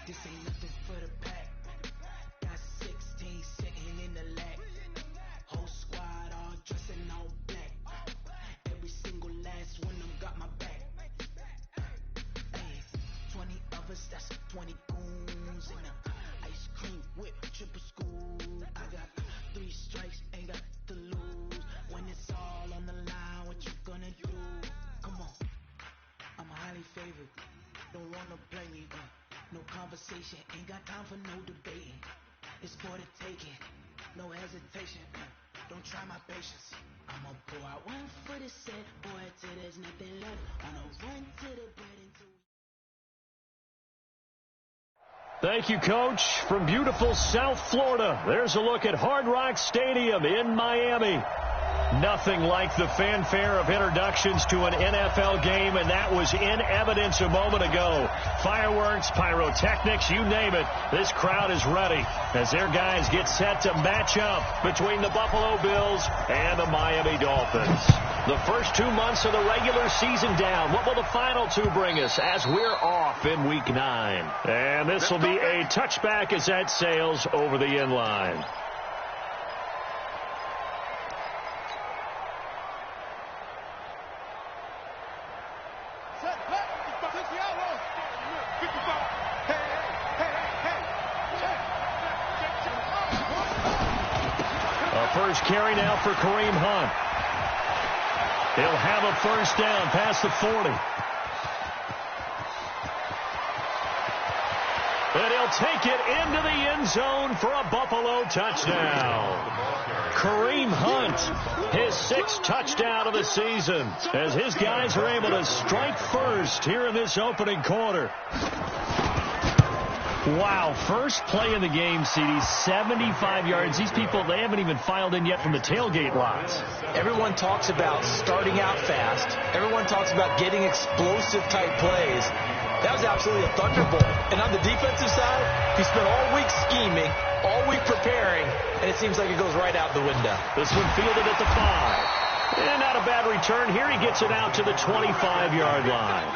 This ain't nothing for the pack. Got 16 sitting in the lap. Whole squad all dressed in all black. Every single last one of them got my back. Hey, 20 of us, that's 20 goons in a ice cream whip, triple school. I got 3 strikes, ain't got to lose. When it's all on the line, what you gonna do? Come on, I'm highly favored. Don't wanna play me, no conversation, ain't got time for no debating. It's for the taking, no hesitation. Don't try my patience. I'ma pour out one for the set, boy, till there's nothing left. On a run to the bread until. Thank you, Coach. From beautiful South Florida, there's a look at Hard Rock Stadium in Miami. Nothing like the fanfare of introductions to an NFL game, and that was in evidence a moment ago. Fireworks, pyrotechnics, you name it. This crowd is ready as their guys get set to match up between the Buffalo Bills and the Miami Dolphins. The first 2 months of the regular season down. What will the final 2 bring us as we're off in Week 9? And this will be a touchback as that sails over the end line. First carry now for Kareem Hunt. He'll have a first down past the 40. And he'll take it into the end zone for a Buffalo touchdown. Kareem Hunt, his 6th touchdown of the season, as his guys are able to strike first here in this opening quarter. Wow, first play of the game, CD, 75 yards. These people, they haven't even filed in yet from the tailgate lots. Everyone talks about starting out fast. Everyone talks about getting explosive-type plays. That was absolutely a thunderbolt. And on the defensive side, he spent all week scheming, all week preparing, and it seems like it goes right out the window. This one fielded at the 5. And not a bad return. Here he gets it out to the 25-yard line.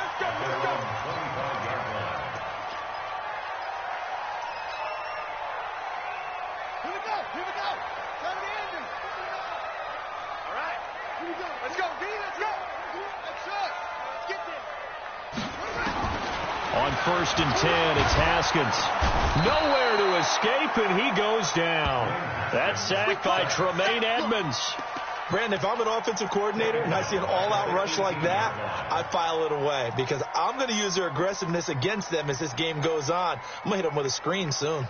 On 1st and 10, it's Haskins. Nowhere to escape, and he goes down. That's sacked by Tremaine Edmonds. Brandon, if I'm an offensive coordinator and I see an all-out rush like that, I file it away because I'm going to use their aggressiveness against them as this game goes on. I'm going to hit them with a screen soon.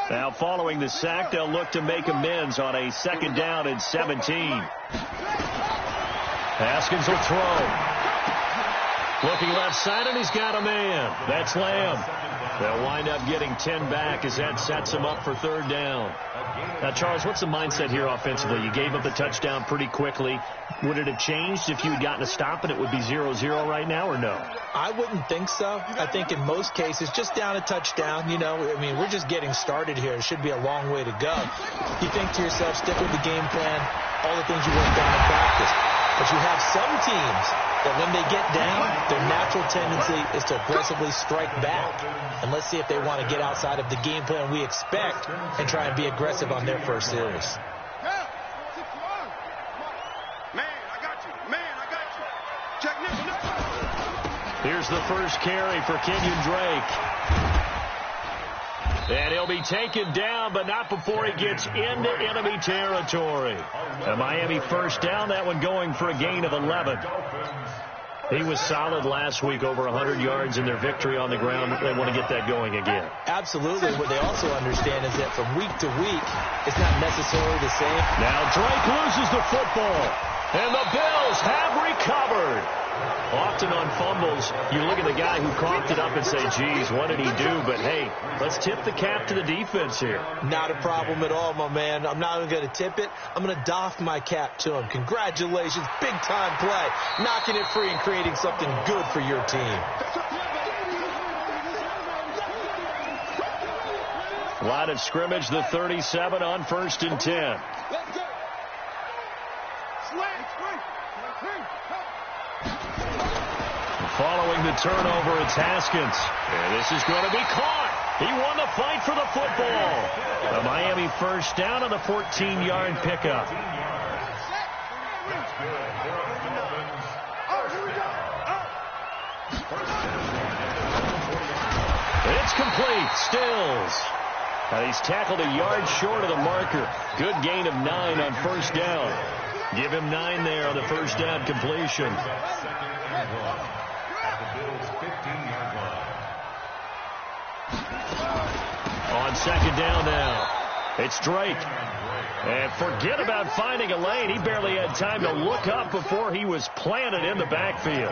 Now, following the sack, they'll look to make amends on a 2nd down and 17. Haskins will throw. Looking left side, and he's got a man. That's Lamb. They'll wind up getting 10 back as that sets him up for 3rd down. Now, Charles, what's the mindset here offensively? You gave up the touchdown pretty quickly. Would it have changed if you had gotten a stop and it would be 0-0 right now, or no? I wouldn't think so. I think in most cases, just down a touchdown, you know, I mean, we're just getting started here. It should be a long way to go. You think to yourself, stick with the game plan, all the things you worked on in practice. But you have some teams that when they get down, their natural tendency is to aggressively strike back. And let's see if they want to get outside of the game plan we expect and try and be aggressive on their first series. Here's the first carry for Kenyon Drake. And he'll be taken down, but not before he gets into enemy territory. A Miami first down, that one going for a gain of 11. He was solid last week, over 100 yards in their victory on the ground. They want to get that going again. Absolutely. What they also understand is that from week to week, it's not necessarily the same. Now Drake loses the football, and the Bills have recovered. Often on fumbles, you look at the guy who coughed it up and say, geez, what did he do? But, hey, let's tip the cap to the defense here. Not a problem at all, my man. I'm not even going to tip it. I'm going to doff my cap to him. Congratulations. Big-time play. Knocking it free and creating something good for your team. Line of scrimmage, the 37 on 1st and 10. Following the turnover, it's Haskins. And this is going to be caught. He won the fight for the football. The Miami first down on the 14-yard pickup. It's complete. Stills. He's tackled a yard short of the marker. Good gain of 9 on first down. Give him 9 there on the first down completion. On second down now, it's Drake. And forget about finding a lane. He barely had time to look up before he was planted in the backfield.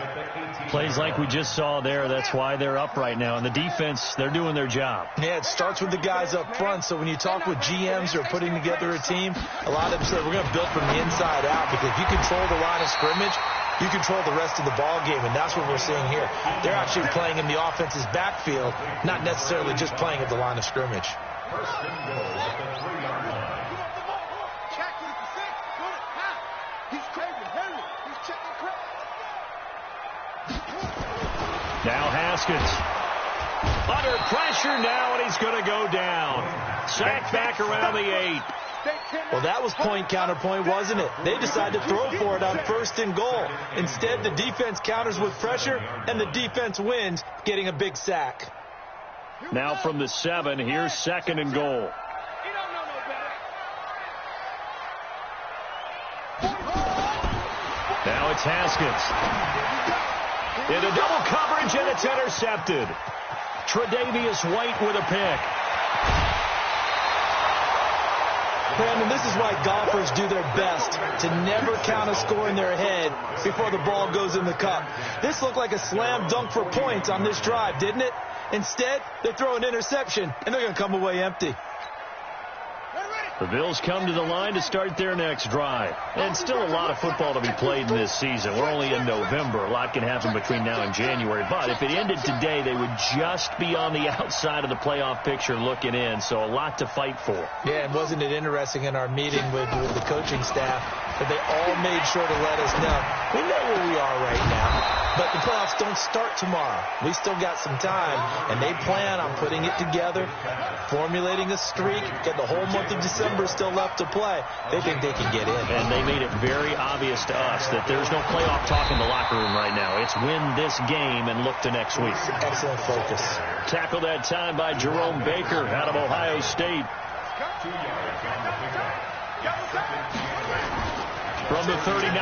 Plays like we just saw there. That's why they're up right now. And the defense, they're doing their job. Yeah, it starts with the guys up front. So when you talk with GMs who are putting together a team, a lot of them say we're going to build from the inside out, because if you control the line of scrimmage, you control the rest of the ball game, and that's what we're seeing here. They're actually playing in the offense's backfield, not necessarily just playing at the line of scrimmage. Now Haskins. Under pressure now, and he's going to go down. Sacked back around the 8. Well, that was point counterpoint, wasn't it? They decided to throw for it on first and goal. Instead, the defense counters with pressure, and the defense wins, getting a big sack. Now from the 7, here's second and goal. Now it's Haskins. Into double coverage, and it's intercepted. Tre'Davious White with a pick. Brandon, this is why golfers do their best to never count a score in their head before the ball goes in the cup. This looked like a slam dunk for points on this drive, didn't it? Instead, they throw an interception, and they're going to come away empty. The Bills come to the line to start their next drive. And still a lot of football to be played in this season. We're only in November. A lot can happen between now and January. But if it ended today, they would just be on the outside of the playoff picture looking in. So a lot to fight for. Yeah, and wasn't it interesting in our meeting with the coaching staff that they all made sure to let us know. We know where we are right now. But the playoffs don't start tomorrow. We still got some time, and they plan on putting it together, formulating a streak, get the whole month of December still left to play. They think they can get in. And they made it very obvious to us that there's no playoff talk in the locker room right now. It's win this game and look to next week. Excellent focus. Tackled that time by Jerome Baker out of Ohio State. From the 39,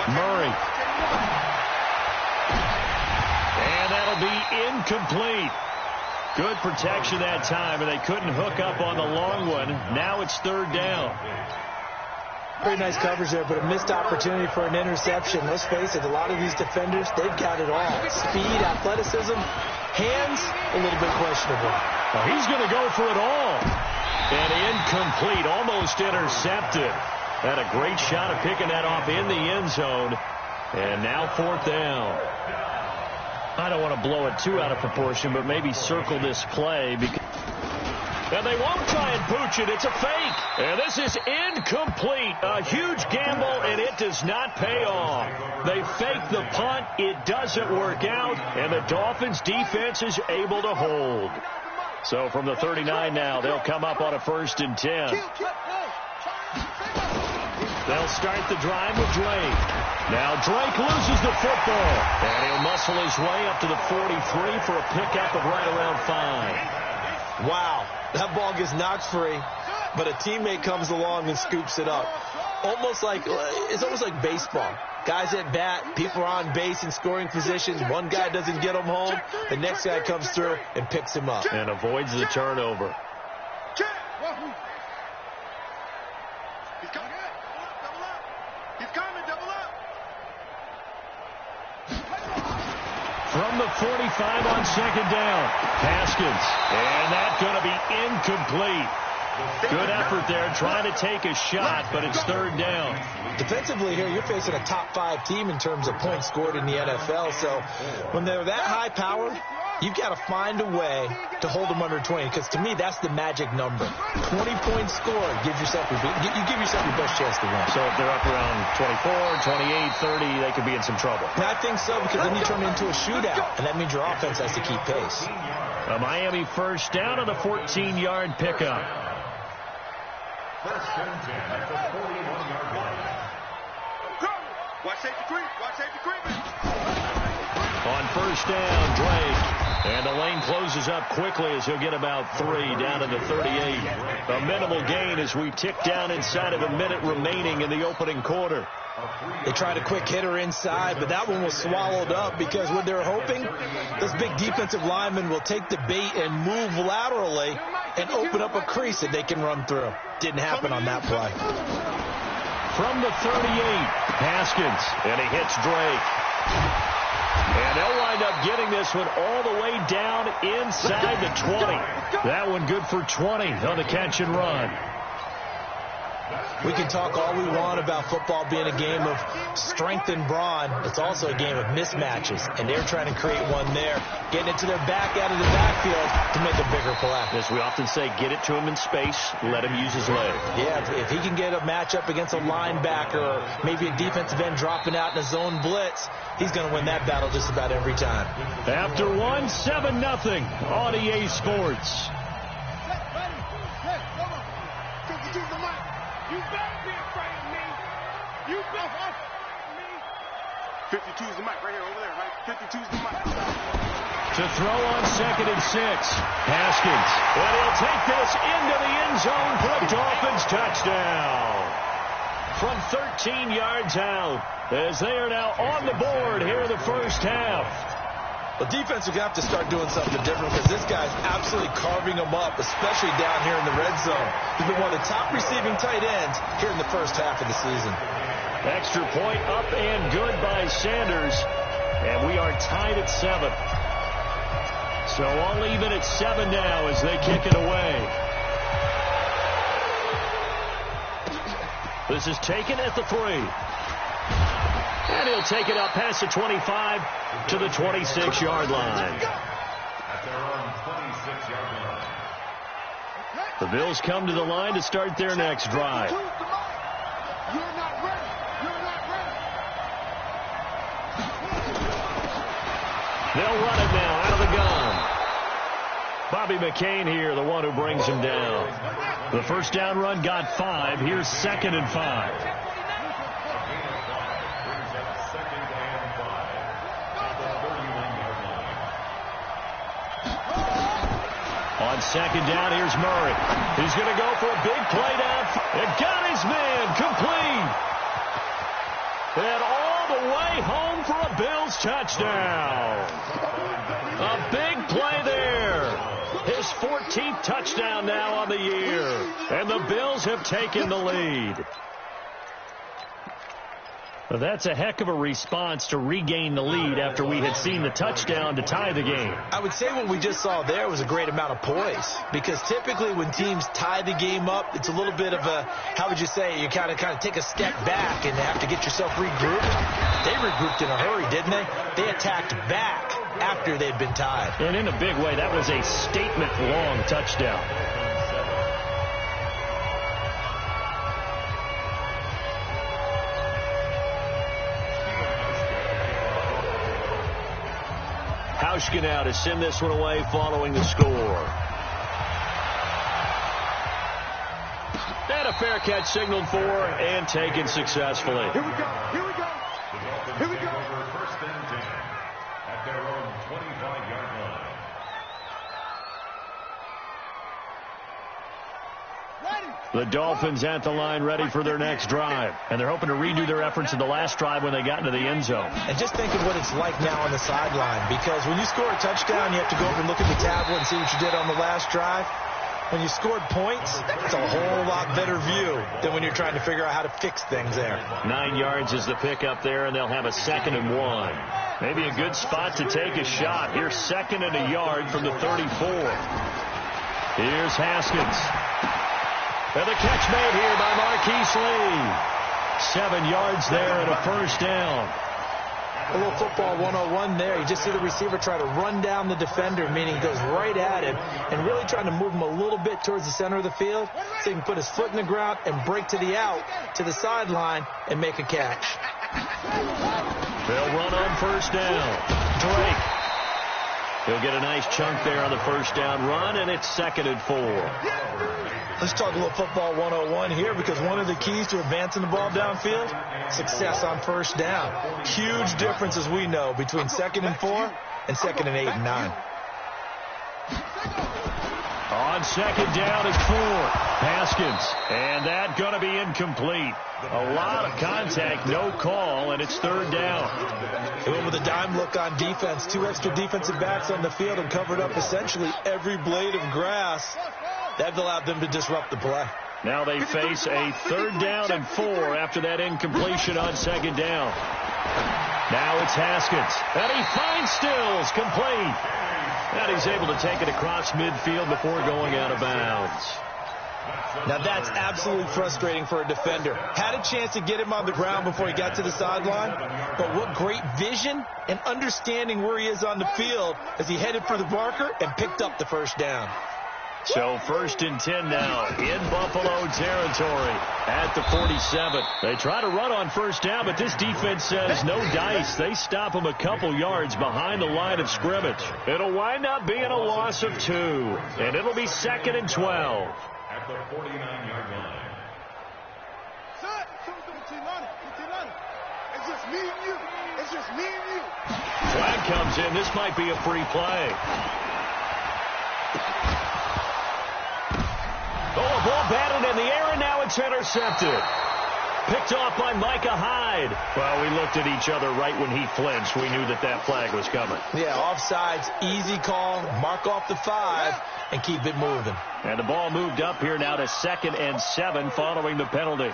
Murray. And that'll be incomplete. Good protection that time, and they couldn't hook up on the long one. Now it's third down. Pretty nice coverage there, but a missed opportunity for an interception. Let's face it, a lot of these defenders, they've got it all. Speed, athleticism, hands, a little bit questionable. Well, he's going to go for it all. And incomplete, almost intercepted. Had a great shot of picking that off in the end zone. And now fourth down. I don't want to blow it too out of proportion, but maybe circle this play. And they won't try and pooch it. It's a fake. And this is incomplete. A huge gamble, and it does not pay off. They fake the punt. It doesn't work out, and the Dolphins' defense is able to hold. So from the 39 now, they'll come up on a 1st and 10. They'll start the drive with Drake. Now Drake loses the football. And he'll muscle his way up to the 43 for a pickup of right around 5. Wow. That ball gets knocked free, but a teammate comes along and scoops it up. It's almost like baseball. Guys at bat, people are on base in scoring positions. One guy doesn't get him home. The next guy comes through and picks him up. And avoids the turnover. From the 45 on second down, Haskins. And that's going to be incomplete. Good effort there, trying to take a shot, but it's third down. Defensively here, you're facing a top 5 team in terms of points scored in the NFL. So when they're that high powered, You've got to find a way to hold them under 20, because to me, that's the magic number. 20 points scored, you give yourself your best chance to win. So if they're up around 24, 28, 30, they could be in some trouble. And I think so, because then you turn it into a shootout, and that means your offense has to keep pace. A Miami first down on the 14-yard pickup. First and 10 at the 41-yard line. Watch safety creep. Watch safety creep. On first down, Drake. And the lane closes up quickly as he'll get about 3 down to the 38. A minimal gain as we tick down inside of a minute remaining in the opening quarter. They tried a quick hitter inside, but that one was swallowed up because what they're hoping, this big defensive lineman will take the bait and move laterally and open up a crease that they can run through. Didn't happen on that play. From the 38, Haskins, and he hits Drake. And they'll wind up getting this one all the way down inside the 20. That one good for 20 on the catch and run. We can talk all we want about football being a game of strength and brawn. It's also a game of mismatches, and they're trying to create one there, getting it to their back out of the backfield to make a bigger play. As we often say, get it to him in space, let him use his leg. Yeah, if he can get a matchup against a linebacker or maybe a defensive end dropping out in a zone blitz, he's going to win that battle just about every time. After 7-0 on EA Sports. You better be afraid of me. You better be afraid of me. 52's the mic right here over there, right? 52's the mic. To throw on 2nd and 6. Haskins. And he'll take this into the end zone for a Dolphins touchdown. From 13 yards out, as they are now on the board here in the first half. The defense will have to start doing something different because this guy's absolutely carving them up, especially down here in the red zone. He's been one of the top receiving tight ends here in the first half of the season. Extra point up and good by Sanders. And we are tied at 7. So all even at 7 now as they kick it away. This is taken at the 3. And he'll take it up past the 25 to the 26-yard line. At their own 26-yard line. The Bills come to the line to start their next drive. You're not ready. You're not ready. They'll run it now out of the gun. Bobby McCain here, the one who brings him down. The first down run got 5. Here's 2nd and 5. On 2nd down, here's Murray. He's going to go for a big play down. And got his man complete. And all the way home for a Bills touchdown. A big play there. His 14th touchdown now on the year. And the Bills have taken the lead. Well, that's a heck of a response to regain the lead after we had seen the touchdown to tie the game. I would say what we just saw there was a great amount of poise, because typically when teams tie the game up, it's a little bit of a, how would you say, you kind of take a step back and have to get yourself regrouped. They regrouped in a hurry, didn't they? They attacked back after they'd been tied. And in a big way, that was a statement-long touchdown. Hauschka now to send this one away following the score. And a fair catch signaled for and taken successfully. Here we go. Here we go. Here we go. Over 1st and 10 at their own 25-yard line. The Dolphins at the line ready for their next drive. And they're hoping to redo their efforts in the last drive when they got into the end zone. And just think of what it's like now on the sideline, because when you score a touchdown, you have to go over and look at the tablet and see what you did on the last drive. When you scored points, it's a whole lot better view than when you're trying to figure out how to fix things there. 9 yards is the pickup there, and they'll have a 2nd and 1. Maybe a good spot to take a shot. Here's 2nd and a yard from the 34. Here's Haskins. And the catch made here by Marquise Lee. 7 yards there and a first down. A little football 101 there. You just see the receiver try to run down the defender, meaning he goes right at him and really trying to move him a little bit towards the center of the field so he can put his foot in the ground and break to the out, to the sideline, and make a catch. They'll run on first down. Drake. He'll get a nice chunk there on the first down run, and it's 2nd and 4. Let's talk a little football 101 here, because one of the keys to advancing the ball downfield, success on first down. Huge difference, as we know, between 2nd and 4 and 2nd and 8 and 9. On 2nd down and 4, Haskins. And that going to be incomplete. A lot of contact, no call, and it's 3rd down. They went with a dime look on defense. 2 extra defensive backs on the field and covered up essentially every blade of grass. That allowed them to disrupt the play. Now they face a 3rd down and 4 after that incompletion on 2nd down. Now it's Haskins. And he finds Stills, complete. And he's able to take it across midfield before going out of bounds. Now that's absolutely frustrating for a defender. Had a chance to get him on the ground before he got to the sideline, but what great vision and understanding where he is on the field as he headed for the marker and picked up the first down. So 1st and 10 now in Buffalo territory at the 47. They try to run on first down, but this defense says no dice. They stop them a couple yards behind the line of scrimmage. It'll wind up being a loss of 2, and it'll be 2nd and 12. At the 49-yard line. It's just me and you. It's just me and you. Flag comes in. This might be a free play. Oh, a ball batted in the air, and now it's intercepted. Picked off by Micah Hyde. Well, we looked at each other right when he flinched. We knew that that flag was coming. Yeah, offsides, easy call, mark off the 5, and keep it moving. And the ball moved up here now to 2nd and 7 following the penalty.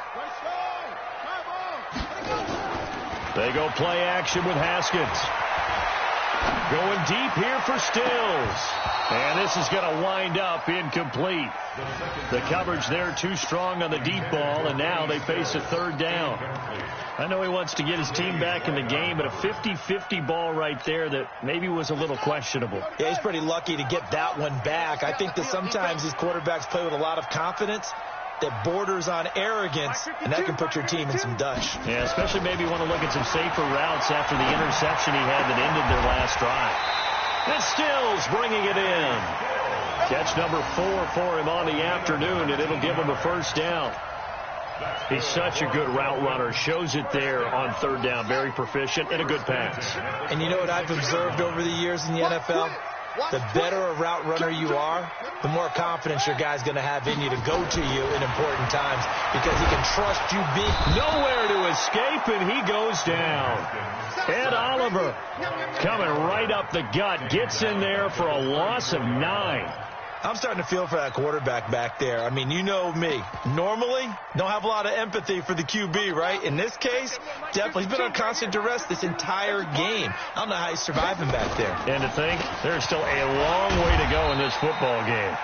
They go play action with Haskins. Going deep here for Stills. And this is going to wind up incomplete. The coverage there too strong on the deep ball, and now they face a 3rd down. I know he wants to get his team back in the game, but a 50-50 ball right there that maybe was a little questionable. Yeah, he's pretty lucky to get that one back. I think that sometimes these quarterbacks play with a lot of confidence that borders on arrogance, and that can put your team in some dutch. Yeah, especially maybe want to look at some safer routes after the interception he had that ended their last drive. And Stills bringing it in. Catch number 4 for him on the afternoon, and it'll give him a first down. He's such a good route runner. Shows it there on 3rd down. Very proficient and a good pass. And you know what I've observed over the years in the NFL? The better a route runner you are, the more confidence your guy's going to have in you to go to you in important times because he can trust you big. Nowhere to escape, and he goes down. Ed Oliver coming right up the gut. Gets in there for a loss of 9. I'm starting to feel for that quarterback back there. I mean, you know me. Normally, don't have a lot of empathy for the QB, right? In this case, definitely. He's been on constant duress this entire game. I don't know how he's surviving back there. And to think, there's still a long way to go in this football game.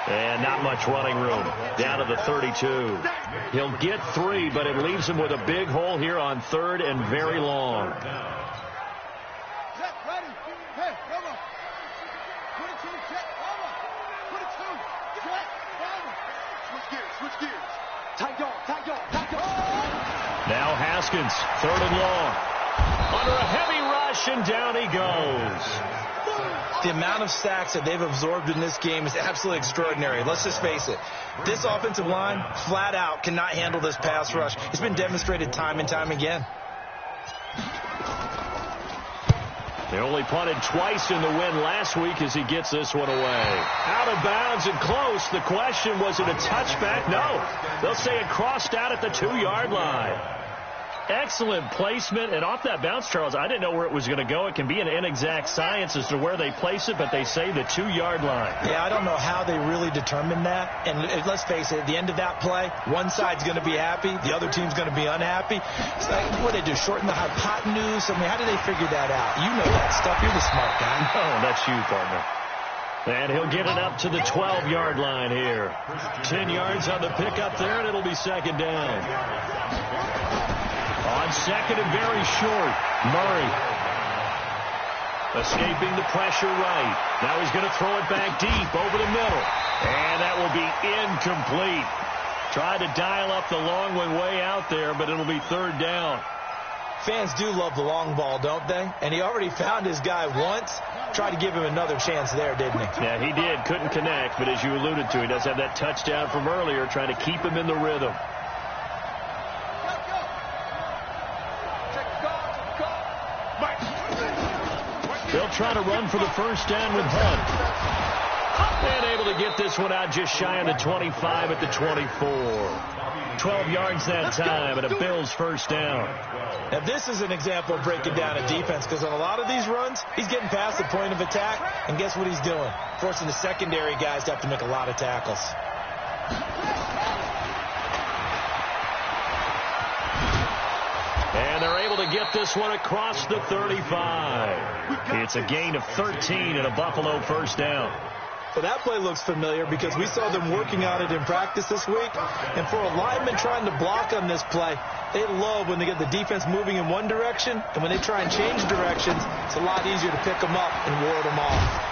And not much running room. Down to the 32. He'll get 3, but it leaves him with a big hole here on 3rd and very long. Now Haskins, 3rd and long. Under a heavy rush, and down he goes. The amount of sacks that they've absorbed in this game is absolutely extraordinary. Let's just face it. This offensive line, flat out, cannot handle this pass rush. It's been demonstrated time and time again. They only punted twice in the win last week as he gets this one away. Out of bounds and close. The question, was it a touchback? No. They'll say it crossed out at the 2-yard line. Excellent placement, and off that bounce, Charles, I didn't know where it was going to go. It can be an inexact science as to where they place it, but they say the 2-yard line. Yeah, I don't know how they really determined that. And let's face it, at the end of that play, one side's going to be happy, the other team's going to be unhappy. It's like, what do they do, shorten the hypotenuse? I mean, how do they figure that out? You know that stuff. You're the smart guy. Oh, that's you, partner. And he'll get it up to the 12-yard line here. 10 yards on the pickup there, and it'll be 2nd down. On second and very short. Murray escaping the pressure right. Now he's going to throw it back deep over the middle. And that will be incomplete. Tried to dial up the long one way out there, but it'll be third down. Fans do love the long ball, don't they? And he already found his guy once. Tried to give him another chance there, didn't he? Yeah, he did. Couldn't connect, but as you alluded to, he does have that touchdown from earlier, trying to keep him in the rhythm. They'll try to run for the first down with Hunt. And able to get this one out just shy of the 25 at the 24. 12 yards that time, and a Bills first down. Now, this is an example of breaking down a defense, because on a lot of these runs, he's getting past the point of attack, and guess what he's doing? Forcing the secondary guys to have to make a lot of tackles. And they're able to get this one across the 35. It's a gain of 13 and a Buffalo first down. Well, that play looks familiar because we saw them working on it in practice this week. And for a lineman trying to block on this play, they love when they get the defense moving in one direction. And when they try and change directions, it's a lot easier to pick them up and ward them off.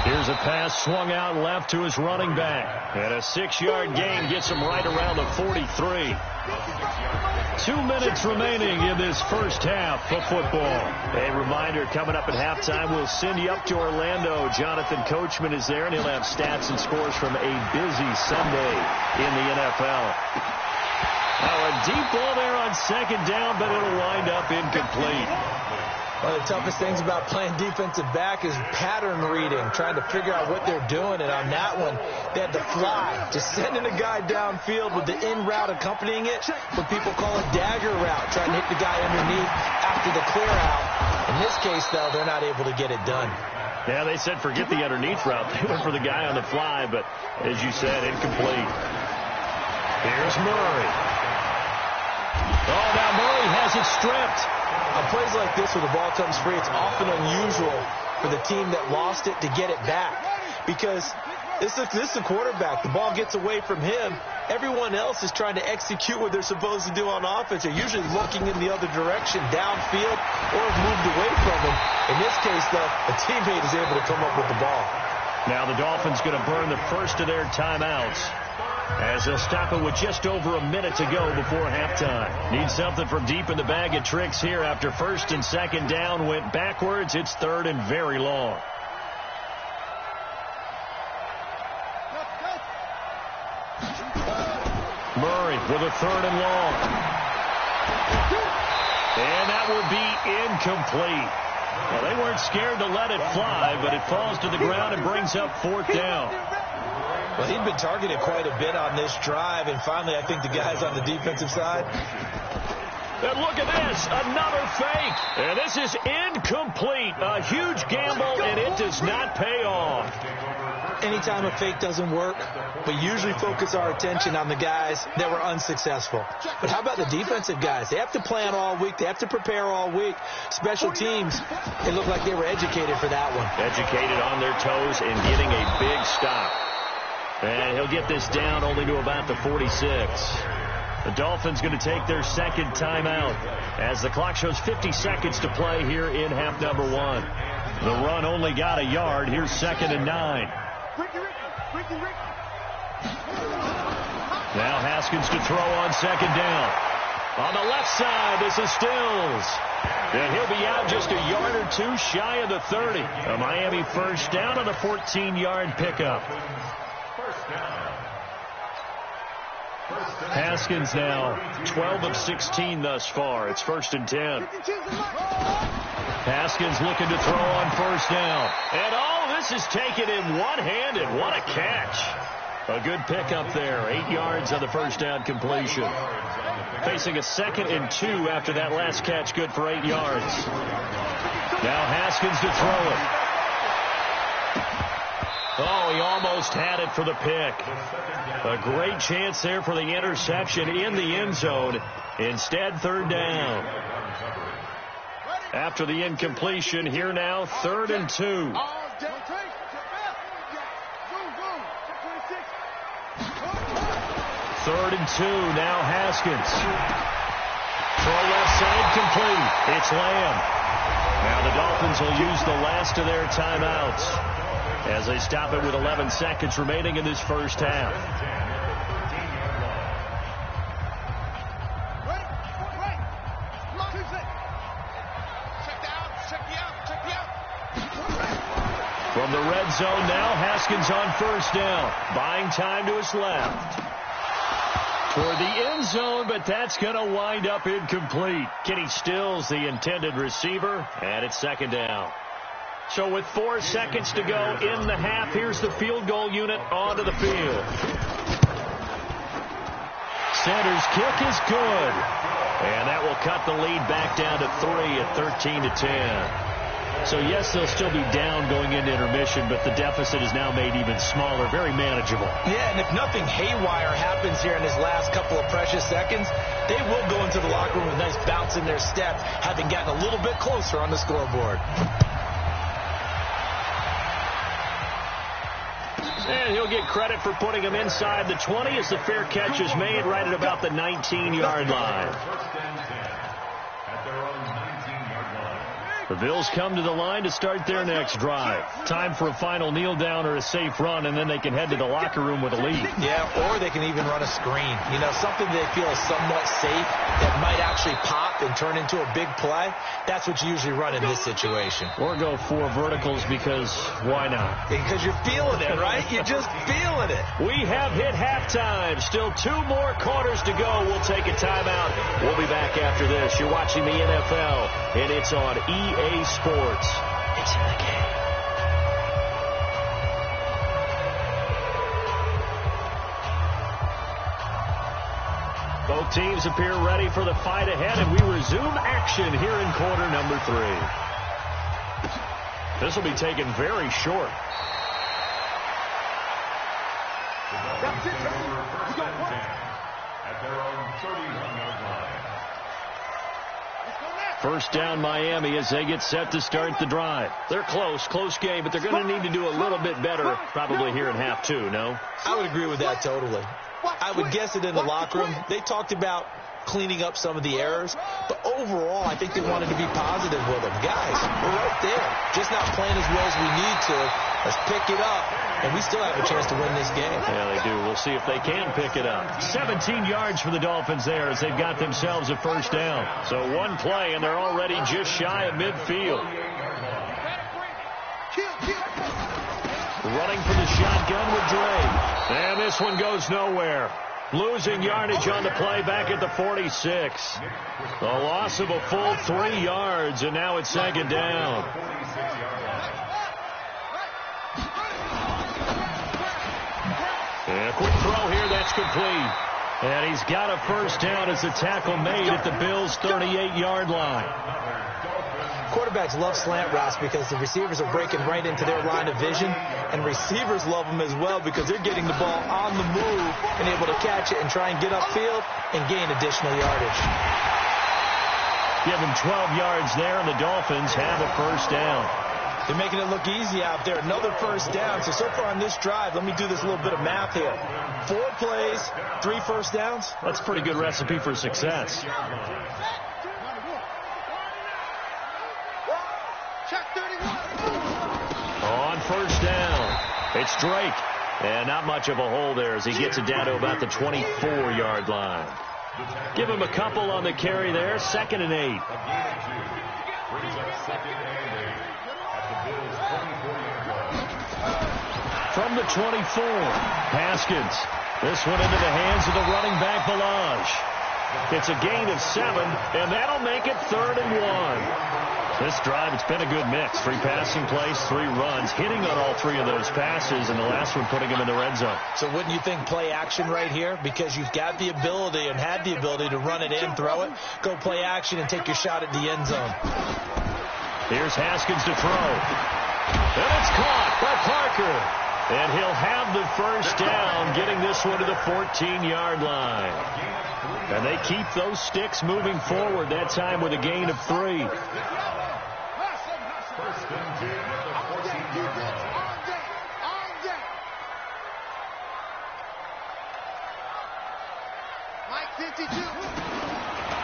Here's a pass swung out left to his running back. And a 6-yard gain gets him right around the 43. 2 minutes remaining in this first half of football. A reminder, coming up at halftime, we'll send you up to Orlando. Jonathan Coachman is there, and he'll have stats and scores from a busy Sunday in the NFL. Now a deep ball there on second down, but it'll wind up incomplete. One of the toughest things about playing defensive back is pattern reading, trying to figure out what they're doing. And on that one, they had to fly, just sending a guy downfield with the in route accompanying it, what people call a dagger route, trying to hit the guy underneath after the clear out. In this case, though, they're not able to get it done. Yeah, they said forget the underneath route. They went for the guy on the fly, but as you said, incomplete. Here's Murray. Oh, now Murray has it stripped. On plays like this where the ball comes free, it's often unusual for the team that lost it to get it back. Because this is a quarterback. The ball gets away from him. Everyone else is trying to execute what they're supposed to do on offense. They're usually looking in the other direction, downfield, or have moved away from him. In this case, though, a teammate is able to come up with the ball. Now the Dolphins going to burn the first of their timeouts, as they'll stop it with just over a minute to go before halftime. Need something from deep in the bag of tricks here after first and second down went backwards. It's third and very long. Murray with a third and long. And that will be incomplete. Well, they weren't scared to let it fly, but it falls to the ground and brings up fourth down. Well, he'd been targeted quite a bit on this drive, and finally I think the guys on the defensive side. And look at this, another fake. And this is incomplete. A huge gamble, and it does not pay off. Anytime a fake doesn't work, we usually focus our attention on the guys that were unsuccessful. But how about the defensive guys? They have to plan all week. They have to prepare all week. Special teams, it looked like they were educated for that one. Educated on their toes and getting a big stop. And he'll get this down only to about the 46. The Dolphins going to take their second timeout as the clock shows 50 seconds to play here in half number one. The run only got a yard. Here's second and 9. Now Haskins to throw on second down. On the left side, this is Stills. And he'll be out just a yard or two shy of the 30. A Miami first down on a 14-yard pickup. Haskins now 12 of 16 thus far. It's first and 10. Haskins looking to throw on first down. And this is taken in one-handed. What a catch. A good pickup there. 8 yards on the first down completion. Facing a second and 2 after that last catch. Good for 8 yards. Now Haskins to throw it. Oh, he almost had it for the pick. A great chance there for the interception in the end zone. Instead, third down. After the incompletion, here now, third and 2. Third and 2, now Haskins. Throw left side, incomplete. It's Lamb. Now the Dolphins will use the last of their timeouts as they stop it with 11 seconds remaining in this first half. From the red zone now, Haskins on first down. Buying time to his left. Toward the end zone, but that's going to wind up incomplete. Kenny Stills, the intended receiver, and it's second down. So with 4 seconds to go in the half, here's the field goal unit onto the field. Sanders' kick is good. And that will cut the lead back down to 3 at 13-10. So, yes, they'll still be down going into intermission, but the deficit is now made even smaller, very manageable. Yeah, and if nothing haywire happens here in his last couple of precious seconds, they will go into the locker room with a nice bounce in their step, having gotten a little bit closer on the scoreboard. And he'll get credit for putting him inside the 20 as the fair catch is made right at about the 19-yard line. The Bills come to the line to start their next drive. Time for a final kneel down or a safe run, and then they can head to the locker room with a lead. Yeah, or they can even run a screen. You know, something they feel is somewhat safe that might actually pop and turn into a big play. That's what you usually run in this situation. Or go 4 verticals because why not? Because you're feeling it, right? You're just feeling it. We have hit halftime. Still 2 more quarters to go. We'll take a timeout. We'll be back after this. You're watching the NFL, and it's on EA Sports. It's in the game. Both teams appear ready for the fight ahead, and we resume action here in quarter number 3. This will be taken very short. That's it, baby. We got 1. At their own 31-yard line. First down Miami as they get set to start the drive. They're close game, but they're going to need to do a little bit better probably here in half 2, no? I would agree with that totally. I would guess it in the locker room. They talked about cleaning up some of the errors, but overall, I think they wanted to be positive with them. Guys, we're right there. Just not playing as well as we need to. Let's pick it up, and we still have a chance to win this game. Yeah, they do. We'll see if they can pick it up. 17 yards for the Dolphins there as they've got themselves a first down. So 1 play, and they're already just shy of midfield. Running for the shotgun with Dre. And this one goes nowhere. Losing yardage on the play back at the 46. A loss of a full 3 yards, and now it's second down. And a quick throw here, that's complete. And he's got a first down as the tackle made at the Bills' 38-yard line. Quarterbacks love slant routes because the receivers are breaking right into their line of vision, and receivers love them as well because they're getting the ball on the move and able to catch it and try and get upfield and gain additional yardage. Give them 12 yards there, and the Dolphins have a first down. They're making it look easy out there. Another first down. So far on this drive, let me do this little bit of math here. 4 plays, 3 first downs. That's a pretty good recipe for success. On first down, it's Drake. And not much of a hole there as he gets it down to about the 24-yard line. Give him a couple on the carry there. 2nd and 8. From the 24, Haskins. This one into the hands of the running back, Ballage. It's a gain of 7, and that'll make it 3rd and 1. This drive, it's been a good mix. 3 passing plays, 3 runs, hitting on all 3 of those passes, and the last one putting him in the red zone. So wouldn't you think play action right here? Because you've got the ability and had the ability to run it in, throw it, go play action, and take your shot at the end zone. Here's Haskins to throw. And it's caught by Parker. And he'll have the first down, getting this one to the 14-yard line. And they keep those sticks moving forward, that time with a gain of 3.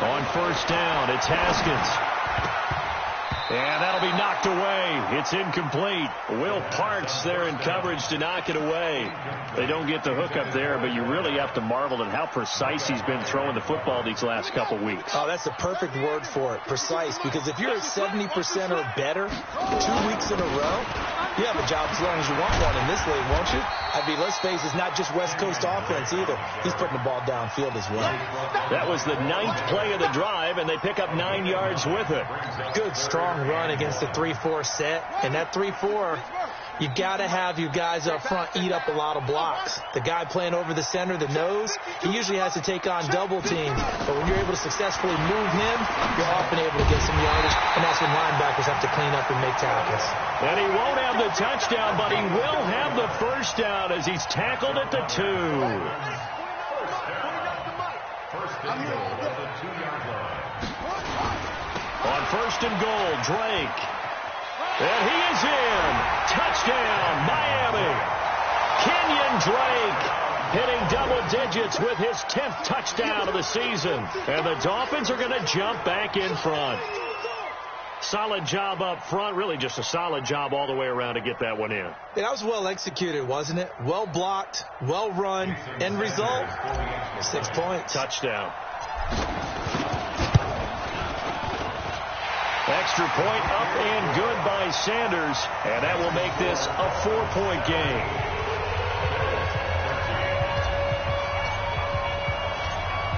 On first down, it's Haskins. And that'll be knocked away. It's incomplete. Will Parks there in coverage to knock it away. They don't get the hook up there, but you really have to marvel at how precise he's been throwing the football these last couple weeks. Oh, that's the perfect word for it, precise, because if you're at 70% or better 2 weeks in a row, you have a job as long as you want one in this league, won't you? I mean, let's face it, it's not just West Coast offense either. He's putting the ball downfield as well. That was the 9th play of the drive, and they pick up 9 yards with it. Good, strong run against the 3-4 set. And that 3-4, you got to have you guys up front eat up a lot of blocks. The guy playing over the center, the nose, he usually has to take on double teams. But when you're able to successfully move him, you're often able to get some yardage, and that's when linebackers have to clean up and make tackles. And he won't have the touchdown, but he will have the first down as he's tackled at the 2. On first and goal, Drake. And he is in. Touchdown, Miami. Kenyon Drake hitting double digits with his 10th touchdown of the season. And the Dolphins are going to jump back in front. Solid job up front. Really just a solid job all the way around to get that one in. That was well executed, wasn't it? Well blocked, well run. End result, 6 points. Touchdown. Extra point up and good by Sanders. And that will make this a 4-point game.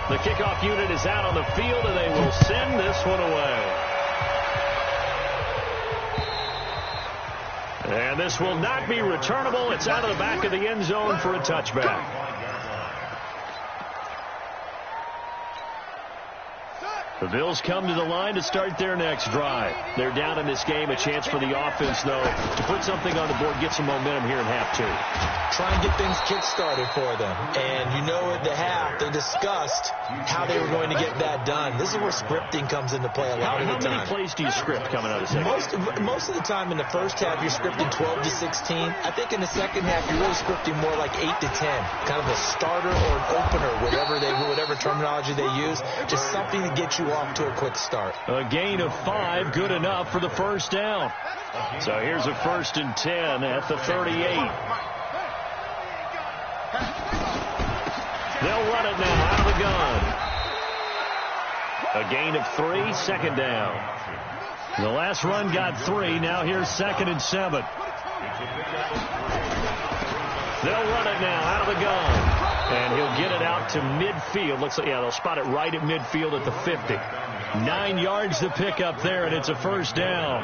The kickoff unit is out on the field, and they will send this one away. And this will not be returnable. It's out of the back of the end zone for a touchback. The Bills come to the line to start their next drive. They're down in this game. A chance for the offense, though, to put something on the board, get some momentum here in half 2. Try and get things kick-started for them. And you know at the half, they discussed how they were going to get that done. This is where scripting comes into play a lot of the time. How many plays do you script coming out of the second? Most of the time in the first half, you're scripting 12 to 16. I think in the second half, you're really scripting more like 8 to 10. Kind of a starter or an opener, whatever terminology they use. Just something to get you off to a quick start. A gain of 5, good enough for the first down. So here's a 1st and 10 at the 38. They'll run it now out of the gun. A gain of 3, second down. The last run got 3. Now here's 2nd and 7. They'll run it now out of the gun. And he'll get it out to midfield. Looks like, they'll spot it right at midfield at the 50. 9 yards to pick up there, and it's a first down.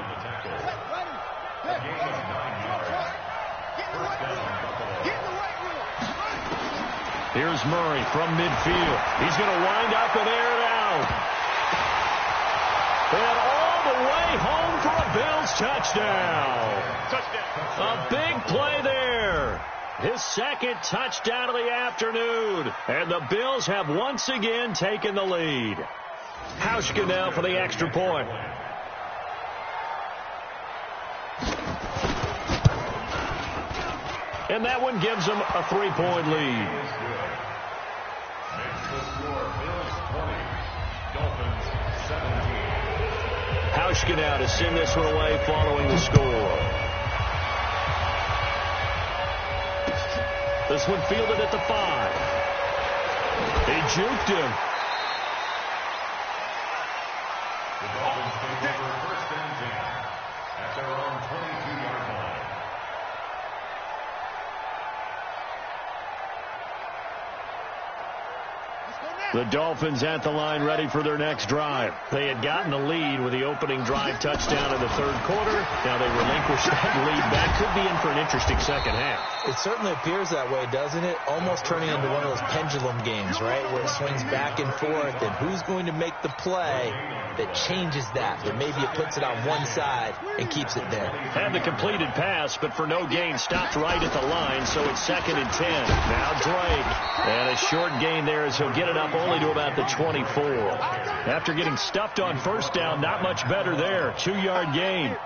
Here's Murray from midfield. He's going to wind up and air it out. And all the way home for a Bills touchdown. A big play there. His 2nd touchdown of the afternoon. And the Bills have once again taken the lead. Hauschka now for the extra point. And that one gives them a 3-point lead. Hauschka now to send this one away following the score. This one fielded at the 5. He juked him. The Dolphins take over 1st and 10 at their own 22-yard line. The Dolphins at the line ready for their next drive. They had gotten the lead with the opening drive touchdown in the 3rd quarter. Now they relinquish that lead. That could be in for an interesting second half. It certainly appears that way, doesn't it? Almost turning into one of those pendulum games, right, where it swings back and forth, and who's going to make the play that changes that maybe it puts it on one side and keeps it there. Had the completed pass, but for no gain, stopped right at the line, so it's 2nd and 10. Now Drake, and a short gain there as he'll get it up only to about the 24. After getting stuffed on first down, not much better there. 2-yard gain.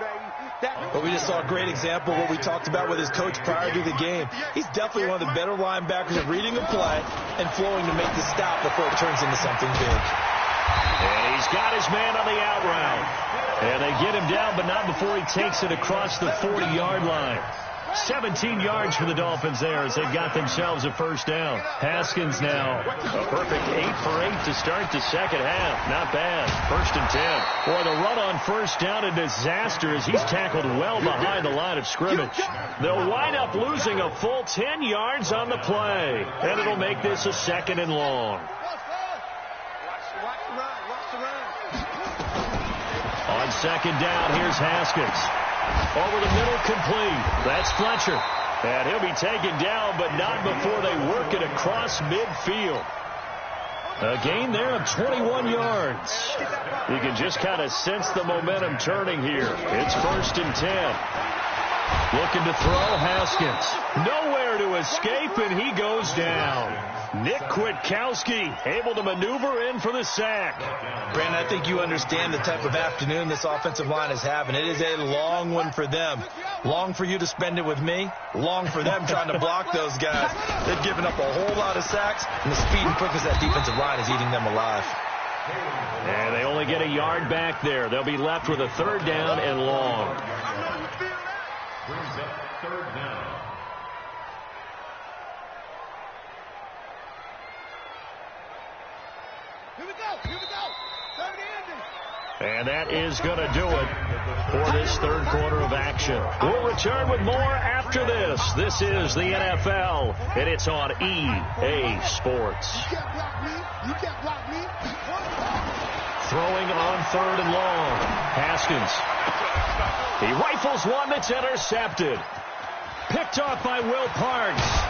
But we just saw a great example of what we talked about with his coach prior to the game. He's definitely one of the better linebackers at reading a play and flowing to make the stop before it turns into something big. And he's got his man on the out route. And they get him down, but not before he takes it across the 40-yard line. 17 yards for the Dolphins there as they've got themselves a first down. Haskins now a perfect 8 for 8 to start the second half. Not bad. 1st and 10. Boy, the run on first down, a disaster as he's tackled well behind the line of scrimmage. They'll wind up losing a full 10 yards on the play, and it'll make this a 2nd and long. On 2nd down, here's Haskins. Over the middle, complete. That's Fletcher. And he'll be taken down, but not before they work it across midfield. A gain there of 21 yards. You can just kind of sense the momentum turning here. It's 1st and 10. Looking to throw, Haskins. Nowhere to escape, and he goes down. Nick Kwiatkowski able to maneuver in for the sack. Brandon, I think you understand the type of afternoon this offensive line is having. It is a long one for them. Long for you to spend it with me. Long for them trying to block those guys. They've given up a whole lot of sacks, and the speed and quickness of that defensive line is eating them alive. And they only get a yard back there. They'll be left with a 3rd down and long. Brings up 3rd down. And that is going to do it for this 3rd quarter of action. We'll return with more after this. This is the NFL, and it's on EA Sports. You can't block me. Throwing on 3rd and long. Haskins. He rifles one that's intercepted. Picked off by Will Parks.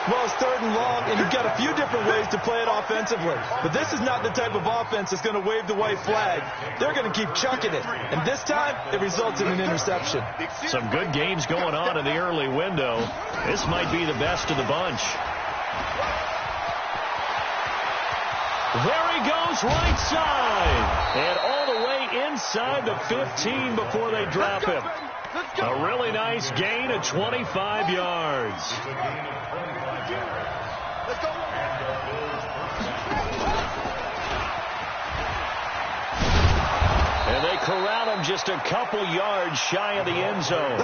Well, it's 3rd and long, and you've got a few different ways to play it offensively. But this is not the type of offense that's going to wave the white flag. They're going to keep chucking it. And this time, it results in an interception. Some good games going on in the early window. This might be the best of the bunch. There he goes, right side. And all the way inside the 15 before they drop him. A really nice gain of 25 yards. And they corral him just a couple yards shy of the end zone.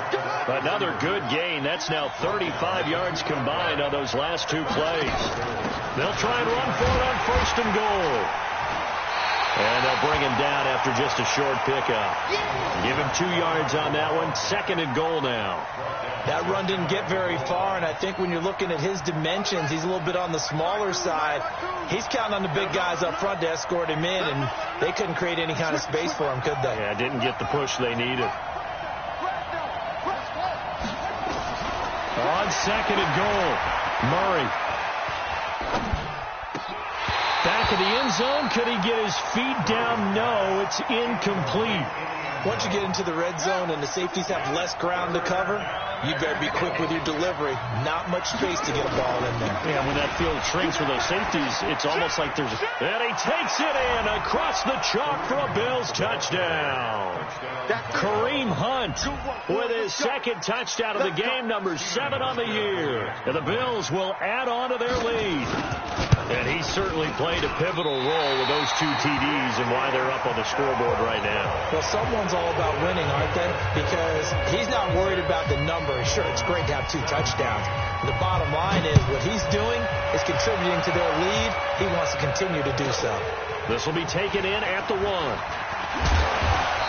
Another good gain. That's now 35 yards combined on those last 2 plays. They'll try and run for it on 1st and goal. And they'll bring him down after just a short pickup. Give him 2 yards on that one. 2nd and goal now. That run didn't get very far, and I think when you're looking at his dimensions, he's a little bit on the smaller side. He's counting on the big guys up front to escort him in, and they couldn't create any kind of space for him, could they? Yeah, didn't get the push they needed. On 2nd and goal, Murray. Back of the end zone. Could he get his feet down? No, it's incomplete. Once you get into the red zone and the safeties have less ground to cover, you better be quick with your delivery. Not much space to get a ball in there. Yeah, when that field shrinks for those safeties, it's almost like there's... And he takes it in across the chalk for a Bills touchdown. Kareem Hunt with his 2nd touchdown of the game, number 7 on the year. And the Bills will add on to their lead. And he certainly played a pivotal role with those 2 TDs and why they're up on the scoreboard right now. Well, someone's all about winning, aren't they? Because he's not worried about the number. Sure, it's great to have 2 touchdowns. The bottom line is what he's doing is contributing to their lead. He wants to continue to do so. This will be taken in at the 1.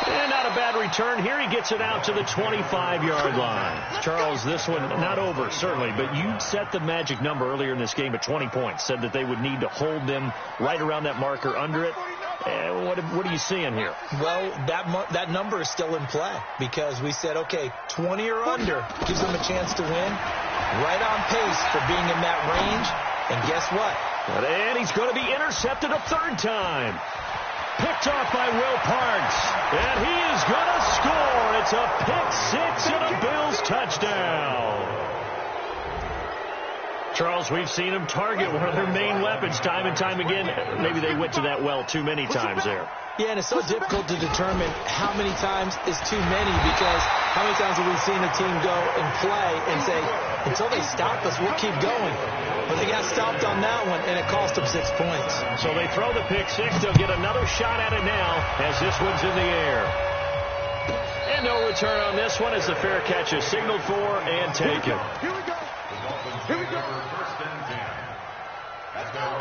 And not a bad return here. He gets it out to the 25-yard line. Charles, this one not over, certainly, but you set the magic number earlier in this game at 20 points. Said that they would need to hold them right around that marker under it. What are you seeing here? Well, that number is still in play because we said, okay, 20 or under gives them a chance to win. Right on pace for being in that range. And guess what? And he's going to be intercepted a 3rd time. Picked off by Will Parks. And he is going to score. It's a pick 6 and a Bills touchdown. Charles, we've seen them target one of their main weapons time and time again. Maybe they went to that well too many times there. Yeah, and it's so difficult to determine how many times is too many, because how many times have we seen a team go and play and say, until they stop us, we'll keep going. But they got stopped on that one, and it cost them 6 points. So they throw the pick six. They'll get another shot at it now as this one's in the air. And no return on this one as the fair catch is signaled for and taken. Here we go. Here we go.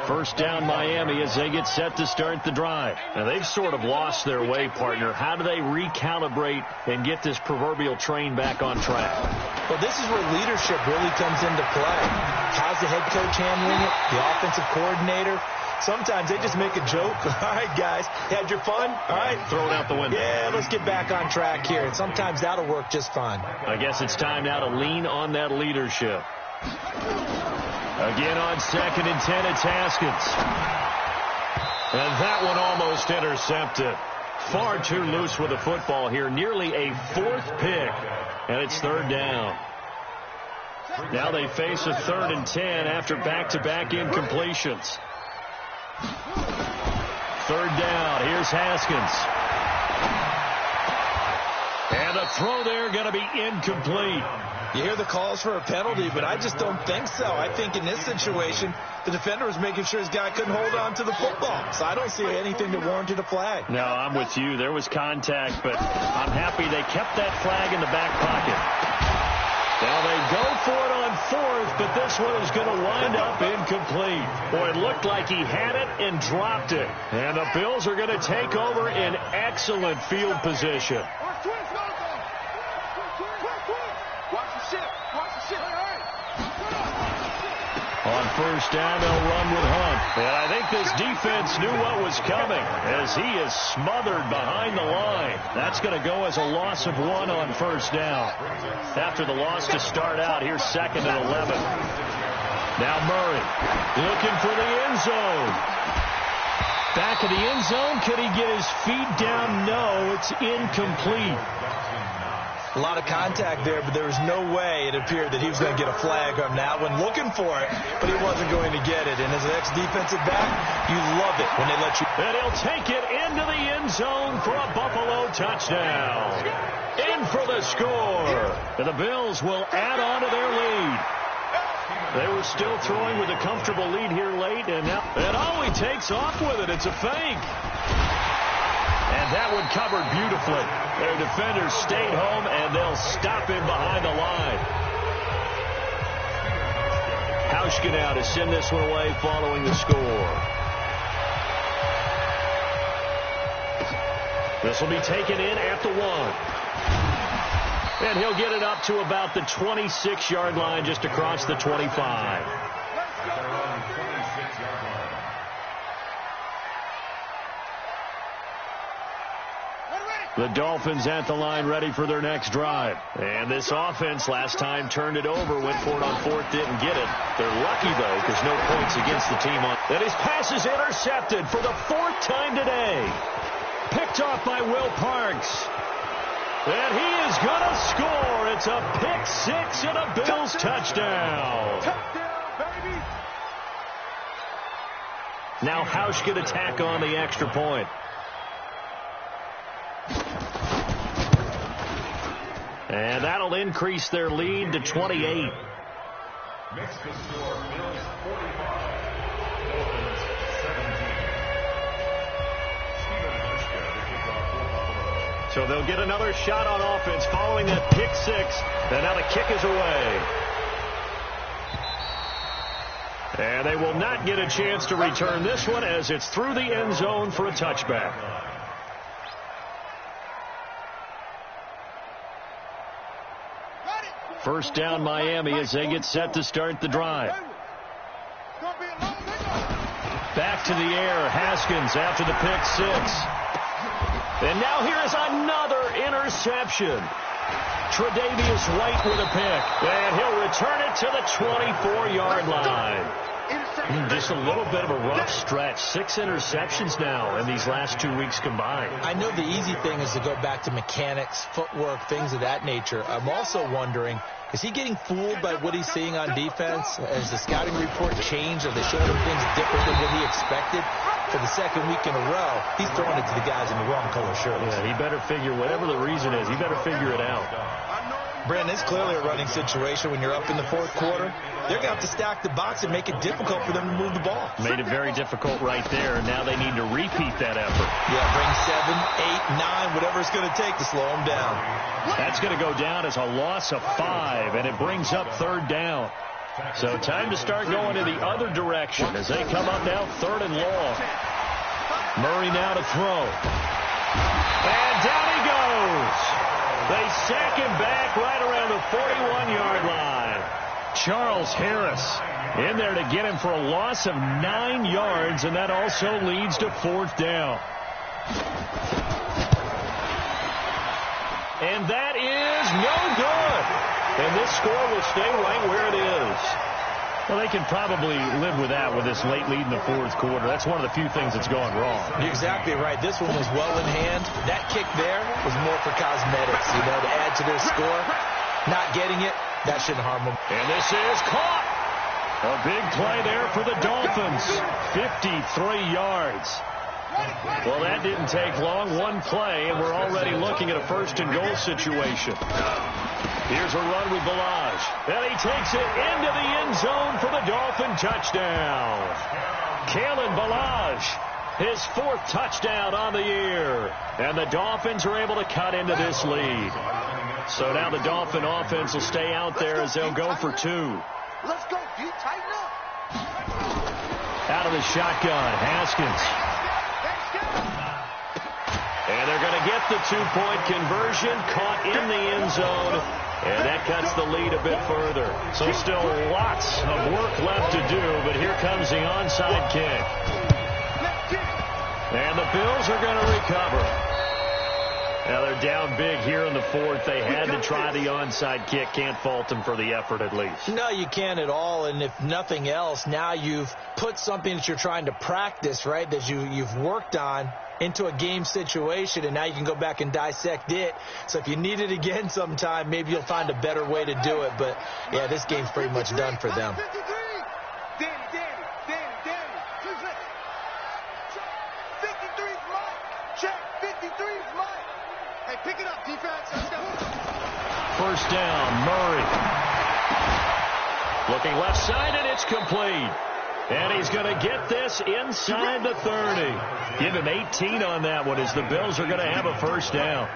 First down Miami as they get set to start the drive. Now they've sort of lost their way, partner. How do they recalibrate and get this proverbial train back on track? Well, this is where leadership really comes into play. How's the head coach handling it? The offensive coordinator? Sometimes they just make a joke. All right, guys, had your fun? All right. Throw it out the window. Yeah, let's get back on track here. And sometimes that'll work just fine. I guess it's time now to lean on that leadership. Again on 2nd and 10, it's Haskins. And that one almost intercepted. Far too loose with the football here. Nearly a 4th pick. And it's 3rd down. Now they face a 3rd and 10 after back-to-back incompletions. 3rd down. Here's Haskins. And the throw there going to be incomplete. You hear the calls for a penalty, but I just don't think so. I think in this situation, the defender was making sure his guy couldn't hold on to the football. So I don't see anything that warranted a flag. No, I'm with you. There was contact, but I'm happy they kept that flag in the back pocket. Now they go for it on 4th, but this one is going to wind up incomplete. Boy, it looked like he had it and dropped it. And the Bills are going to take over in excellent field position. On 1st down, they'll run with Hunt. And I think this defense knew what was coming as he is smothered behind the line. That's going to go as a loss of 1 on 1st down. After the loss to start out, here's 2nd and 11. Now Murray looking for the end zone. Back of the end zone. Could he get his feet down? No, it's incomplete. A lot of contact there, but there was no way it appeared that he was going to get a flag on that one. Looking for it, but he wasn't going to get it. And as an ex-defensive back, you love it when they let you. And he'll take it into the end zone for a Buffalo touchdown. In for the score. And the Bills will add on to their lead. They were still throwing with a comfortable lead here late, and now it always takes off with it. It's a fake. And that one covered beautifully. Their defenders stayed home, and they'll stop him behind the line. Hauschka now to send this one away following the score. This will be taken in at the 1. And he'll get it up to about the 26-yard line, just across the 25. The Dolphins at the line ready for their next drive. And this offense last time turned it over, went for it on 4th, didn't get it. They're lucky, though, because no points against the team on. And his pass is intercepted for the 4th time today. Picked off by Will Parks. And he is going to score. It's a pick 6 and a Bills touchdown. Now Hauschka to tack on the extra point. And that'll increase their lead to 28. Makes the score Bills 45, Dolphins 17. Stephen Hauschka to kick off for Buffalo. So they'll get another shot on offense following that pick 6. And now the kick is away. And they will not get a chance to return this one as it's through the end zone for a touchback. First down Miami as they get set to start the drive. Back to the air, Haskins after the pick 6. And now here is another interception. Tre'Davious White with a pick. And he'll return it to the 24-yard line. Just a little bit of a rough stretch. 6 interceptions now in these last 2 weeks combined. I know the easy thing is to go back to mechanics, footwork, things of that nature. I'm also wondering, is he getting fooled by what he's seeing on defense? Has the scouting report changed? Are they showing him things different than what he expected? for the second week in a row, he's throwing it to the guys in the wrong color shirts. Yeah, he better figure, whatever the reason is, he better figure it out. Brandon, it's clearly a running situation when you're up in the fourth quarter. They're going to have to stack the box and make it difficult for them to move the ball. Made it very difficult right there, and now they need to repeat that effort. Yeah, bring 7, 8, 9, whatever it's going to take to slow them down. That's going to go down as a loss of 5, and it brings up third down. So time to start going in the other direction as they come up now third and long. Murray now to throw. And down he goes. They sack him back right around the 41-yard line. Charles Harris in there to get him for a loss of 9 yards, and that also leads to fourth down. And that is no good. And this score will stay right where it is. Well, they can probably live with that with this late lead in the fourth quarter. That's one of the few things that's gone wrong. You're exactly right. This one was well in hand. That kick there was more for cosmetics, you know, to add to their score. Not getting it, that shouldn't harm them. And this is caught. A big play there for the Dolphins. 53 yards. Well, that didn't take long. One play, and we're already looking at a first-and-goal situation. Here's a run with Ballage. And he takes it into the end zone for the Dolphin touchdown. Kalen Ballage, his 4th touchdown on the year. And the Dolphins are able to cut into this lead. So now the Dolphin offense will stay out there as they'll go for 2. Let's go, D. Tighten up. Out of the shotgun, Haskins. And they're going to get the 2-point conversion, caught in the end zone, and that cuts the lead a bit further. So still lots of work left to do, but here comes the onside kick. And the Bills are going to recover. Now they're down big here in the fourth. They had to try the onside kick. Can't fault them for the effort at least. No, you can't at all. And if nothing else, now you've put something that you're trying to practice, right, that you've worked on into a game situation, and now you can go back and dissect it. So if you need it again sometime, maybe you'll find a better way to do it. But, yeah, this game's pretty much done for them. Pick it up, defense. Let's go. First down, Murray. Looking left side, and it's complete. And he's going to get this inside the 30. Give him 18 on that one as the Bills are going to have a first down.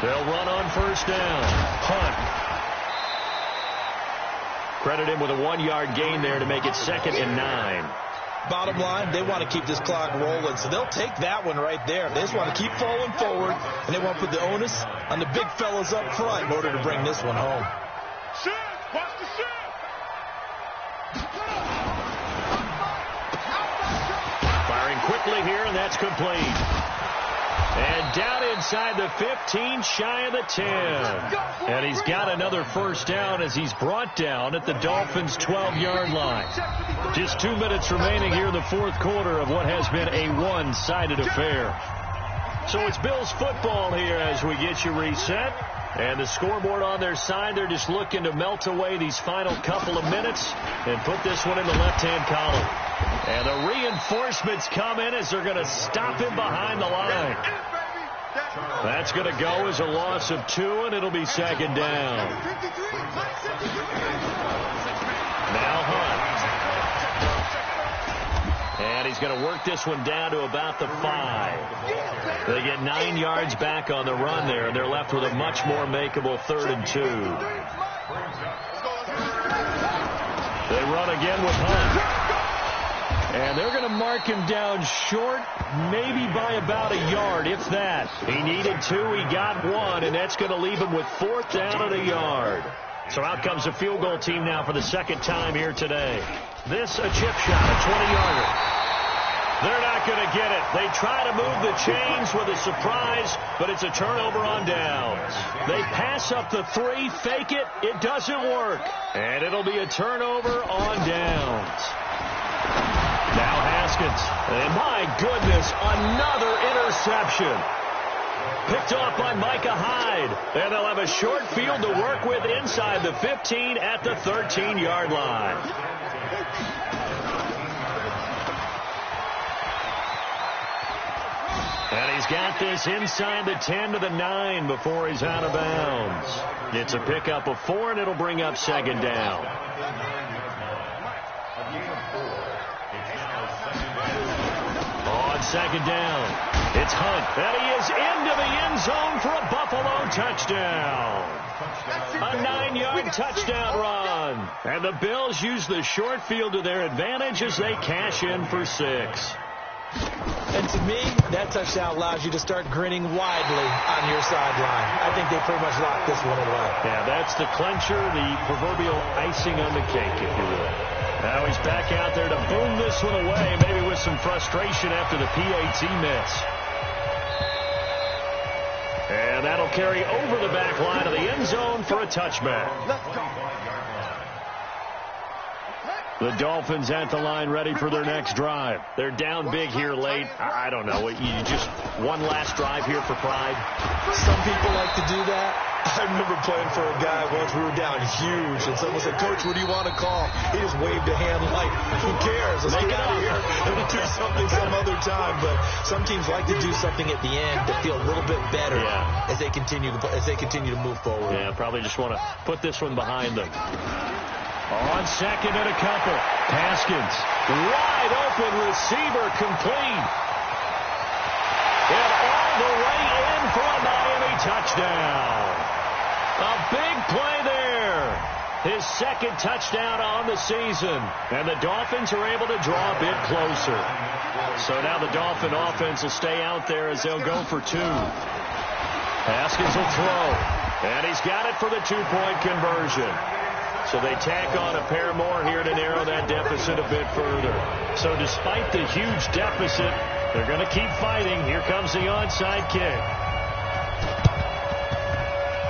They'll run on first down. Hunt. Credit him with a 1-yard gain there to make it 2nd and 9. Bottom line, they want to keep this clock rolling, so they'll take that one right there. They just want to keep falling forward, and they want to put the onus on the big fellas up front in order to bring this one home. Shift! Watch the shift! Firing quickly here, and that's complete. And down inside the 15, shy of the 10. And he's got another first down as he's brought down at the Dolphins' 12-yard line. Just 2 minutes remaining here in the fourth quarter of what has been a one-sided affair. So it's Bills football here as we get you reset. And the scoreboard on their side, they're just looking to melt away these final couple of minutes and put this one in the left-hand column. And the reinforcements come in as they're going to stop him behind the line. That's going to go as a loss of 2, and it'll be 2nd down. Now Hunt. And he's going to work this one down to about the 5. They get 9 yards back on the run there, and they're left with a much more makeable 3rd and 2. They run again with Hunt. And they're going to mark him down short, maybe by about a yard, if that. He needed 2, he got 1, and that's going to leave him with 4th down at a yard. So out comes a field goal team now for the 2nd time here today. This a chip shot, a 20-yarder. They're not going to get it. They try to move the chains with a surprise, but it's a turnover on downs. They pass up the 3, fake it. It doesn't work. And it'll be a turnover on downs. Now Haskins. And my goodness, another interception. Picked off by Micah Hyde. And they'll have a short field to work with inside the 15 at the 13-yard line. And he's got this inside the 10 to the 9 before he's out of bounds. It's a pickup of 4, and it'll bring up second down. On second down, it's Hunt. And he is into the end zone for a Buffalo touchdown. A 9-yard touchdown run. And the Bills use the short field to their advantage as they cash in for 6. And to me, that touchdown allows you to start grinning widely on your sideline. I think they pretty much locked this one away. Yeah, that's the clincher, the proverbial icing on the cake, if you will. Now he's back out there to boom this one away, maybe with some frustration after the PAT miss. And that'll carry over the back line of the end zone for a touchback. Let's go. The Dolphins at the line ready for their next drive. They're down big here late. I don't know. You just one last drive here for pride? Some people like to do that. I remember playing for a guy once. We were down huge, and someone said, "Coach, what do you want to call?" He just waved a hand like, "Who cares? Let's get out of here and do something some other time." But some teams like to do something at the end to feel a little bit better as they continue to move forward. Yeah, probably just want to put this one behind them. On second and a couple. Haskins, wide open receiver, complete. And all the way in for a Miami touchdown. A big play there. His second touchdown on the season. And the Dolphins are able to draw a bit closer. So now the Dolphin offense will stay out there as they'll go for 2. Haskins will throw. And he's got it for the 2-point conversion. So they tack on a pair more here to narrow that deficit a bit further. So despite the huge deficit, they're going to keep fighting. Here comes the onside kick.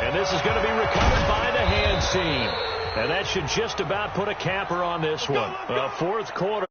And this is going to be recovered by the hands team. And that should just about put a capper on this one. Fourth quarter.